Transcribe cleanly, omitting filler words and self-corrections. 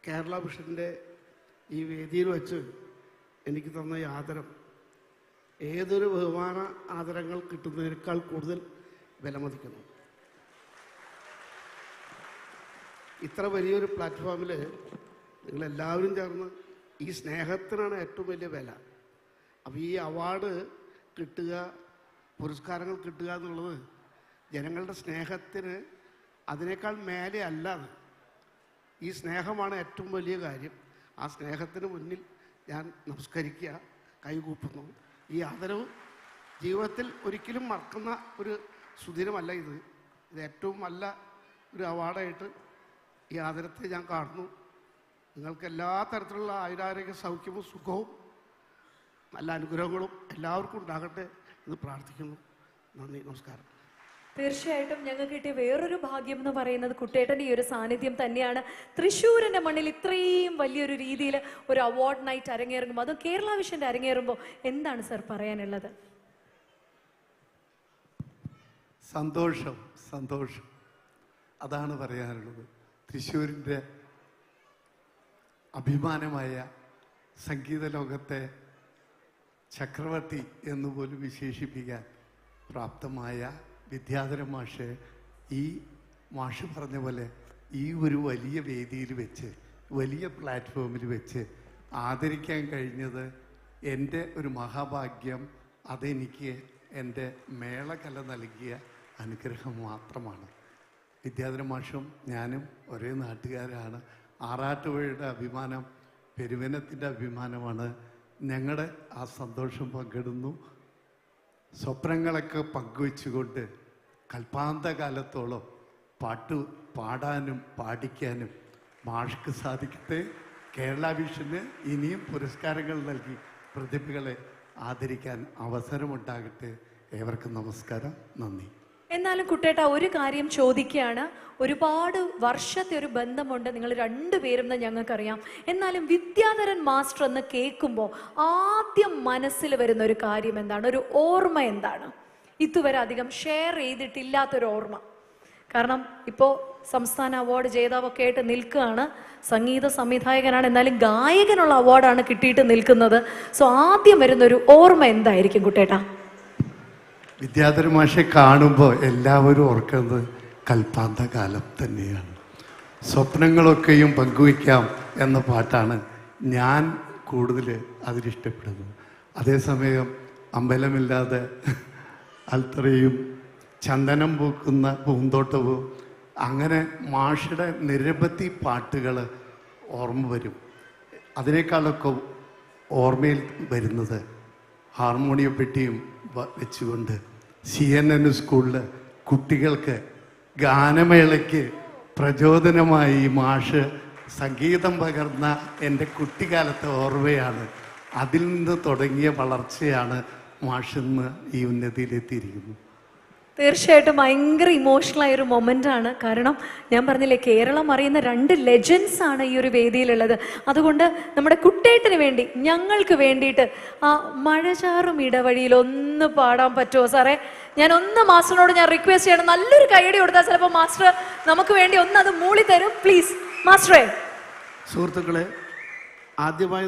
കേരള വിഷൻ്റെ ഈ വേദിയിൽ വെച്ച് എനിക്ക് തന്ന ഈ ആദരം ഏതൊരു ബഹുമാന ആദരങ്ങൾ കിട്ടുന്നതിനേക്കാൾ കൂടുതൽ വിലമതിക്കുന്നു. ഇത്ര വലിയൊരു പ്ലാറ്റ്ഫോമിൽ നിങ്ങളെല്ലാവരും ചേർന്ന് ഈ സ്നേഹത്തിനാണ് ഏറ്റവും വലിയ വില. അപ്പോൾ ഈ അവാർഡ് കിട്ടുക, പുരസ്കാരങ്ങൾ കിട്ടുക എന്നുള്ളത് ജനങ്ങളുടെ സ്നേഹത്തിന് അതിനേക്കാൾ മേലെ അല്ലാതെ ഈ സ്നേഹമാണ് ഏറ്റവും വലിയ കാര്യം. ആ സ്നേഹത്തിന് മുന്നിൽ ഞാൻ നമസ്കരിക്കുക, കൈകൂപ്പുന്നു. ഈ ആദരവ് ജീവിതത്തിൽ ഒരിക്കലും മറക്കുന്ന ഒരു സുദിനമല്ല. ഇത് ഏറ്റവും നല്ല ഒരു അവാർഡായിട്ട് ഈ ആദരത്തെ ഞാൻ കാണുന്നു. നിങ്ങൾക്ക് എല്ലാ തരത്തിലുള്ള ആയുരാരോഗ്യ സൗഖ്യവും സുഖവും നല്ല അനുഗ്രഹങ്ങളും എല്ലാവർക്കും ഉണ്ടാകട്ടെ എന്ന് പ്രാർത്ഥിക്കുന്നു. നന്ദി, നമസ്കാരം. തീർച്ചയായിട്ടും ഞങ്ങൾക്ക് കിട്ടിയ വേറൊരു ഭാഗ്യം എന്ന് പറയുന്നത് കുട്ടേട്ടൻ്റെ ഈ ഒരു സാന്നിധ്യം തന്നെയാണ്. തൃശ്ശൂരിൻ്റെ മണ്ണിൽ ഇത്രയും വലിയൊരു രീതിയിൽ ഒരു അവാർഡ് നൈറ്റ് അരങ്ങേറുമ്പോൾ, അതും കേരള വിഷൻ്റെ അരങ്ങേറുമ്പോൾ എന്താണ് സർ പറയാനുള്ളത്? സന്തോഷം, സന്തോഷം, അതാണ് പറയാനുള്ളത്. തൃശ്ശൂരിൻ്റെ അഭിമാനമായ സംഗീത ലോകത്തെ ചക്രവർത്തി എന്നുപോലും വിശേഷിപ്പിക്കാൻ പ്രാപ്തമായ വിദ്യാധര മാഷ്, ഈ മാഷ് പറഞ്ഞ പോലെ ഈ ഒരു വലിയ വേദിയിൽ വെച്ച്, വലിയ പ്ലാറ്റ്ഫോമിൽ വെച്ച് ആദരിക്കാൻ കഴിഞ്ഞത് എൻ്റെ ഒരു മഹാഭാഗ്യം. അതെനിക്ക് എൻ്റെ മേളകല നൽകിയ അനുഗ്രഹം മാത്രമാണ്. വിദ്യാധര മാഷും ഞാനും ഒരേ നാട്ടുകാരാണ്. ആറാട്ടുപുഴയുടെ അഭിമാനം പെരുവനത്തിൻ്റെ അഭിമാനമാണ്. ഞങ്ങളുടെ ആ സന്തോഷം പങ്കിടുന്നു. സ്വപ്നങ്ങളൊക്കെ പങ്കുവെച്ചുകൊണ്ട് കൽപ്പാന്തകാലത്തോളം പാട്ട് പാടാനും പാടിക്കാനും മാഷ്ക്ക് സാധിക്കട്ടെ. കേരള വിഷന് ഇനിയും പുരസ്കാരങ്ങൾ നൽകി പ്രതിഭകളെ ആദരിക്കാൻ അവസരമുണ്ടാകട്ടെ. ഏവർക്കും നമസ്കാരം, നന്ദി. എന്നാലും കുട്ടേട്ട ഒരു കാര്യം ചോദിക്കുകയാണ്. ഒരുപാട് വർഷത്തെ ഒരു ബന്ധമുണ്ട് നിങ്ങൾ രണ്ടുപേരും എന്ന് ഞങ്ങൾക്കറിയാം. എന്നാലും വിദ്യാധരൻ മാസ്റ്റർ എന്ന് കേൾക്കുമ്പോൾ ആദ്യം മനസ്സിൽ വരുന്ന ഒരു കാര്യം എന്താണ്? ഒരു ഓർമ്മ എന്താണ്? ഇതുവരെ അധികം ഷെയർ ചെയ്തിട്ടില്ലാത്തൊരു ഓർമ്മ. കാരണം ഇപ്പോൾ സംസ്ഥാന അവാർഡ് ജേതാവൊക്കെ ആയിട്ട് നിൽക്കുകയാണ്. സംഗീത സംവിധായകനാണ്, എന്നാലും ഗായകനുള്ള അവാർഡാണ് കിട്ടിയിട്ട് നിൽക്കുന്നത്. സോ ആദ്യം വരുന്നൊരു ഓർമ്മ എന്തായിരിക്കും കുട്ടേട്ട? വിദ്യാധര മാഷെ കാണുമ്പോൾ എല്ലാവരും ഓർക്കുന്നത് കൽപ്പാന്തകാലം തന്നെയാണ്. സ്വപ്നങ്ങളൊക്കെയും പങ്കുവയ്ക്കാം എന്ന പാട്ടാണ് ഞാൻ കൂടുതൽ അതിലിഷ്ടപ്പെടുന്നത്. അതേസമയം അമ്പലമില്ലാതെ അൽത്തറയും ചന്ദനം പൂക്കുന്ന പൂന്തോട്ടവും, അങ്ങനെ മാഷയുടെ നിരവധി പാട്ടുകൾ ഓർമ്മ വരും. അതിനേക്കാളൊക്കെ ഓർമ്മയിൽ വരുന്നത് ഹാർമോണിയം പെട്ടിയും വെച്ചുകൊണ്ട് CNN സ്കൂളിൽ കുട്ടികൾക്ക് ഗാനമേളയ്ക്ക് പ്രചോദനമായി മാഷ് സംഗീതം പകർന്ന എൻ്റെ കുട്ടിക്കാലത്തെ ഓർമ്മയാണ്. അതിൽ നിന്ന് തുടങ്ങിയ വളർച്ചയാണ് മാഷെന്ന് ഈ ഉന്നതിയിലെത്തിയിരിക്കുന്നു. തീർച്ചയായിട്ടും ഭയങ്കര ഇമോഷണൽ ഒരു മൊമെൻ്റ് ആണ്. കാരണം ഞാൻ പറഞ്ഞില്ലേ, കേരളം അറിയുന്ന രണ്ട് ലെജൻസ് ആണ് ഈ ഒരു വേദിയിലുള്ളത്. അതുകൊണ്ട് നമ്മുടെ കുട്ടേട്ടന് വേണ്ടി, ഞങ്ങൾക്ക് വേണ്ടിയിട്ട് ആ മഴചാറും ഇടവഴിയിൽ ഒന്ന് പാടാൻ പറ്റുമോ സാറേ? ഞാൻ ഒന്ന് മാസ്റ്ററിനോട് ഞാൻ റിക്വസ്റ്റ് ചെയ്യണം. നല്ലൊരു കൈയടി കൊടുത്താൽ ചിലപ്പോൾ മാസ്റ്റർ നമുക്ക് വേണ്ടി ഒന്ന് അത് മൂളി തരും. പ്ലീസ് മാസ്റ്ററേ. സുഹൃത്തുക്കളെ, ആദ്യമായി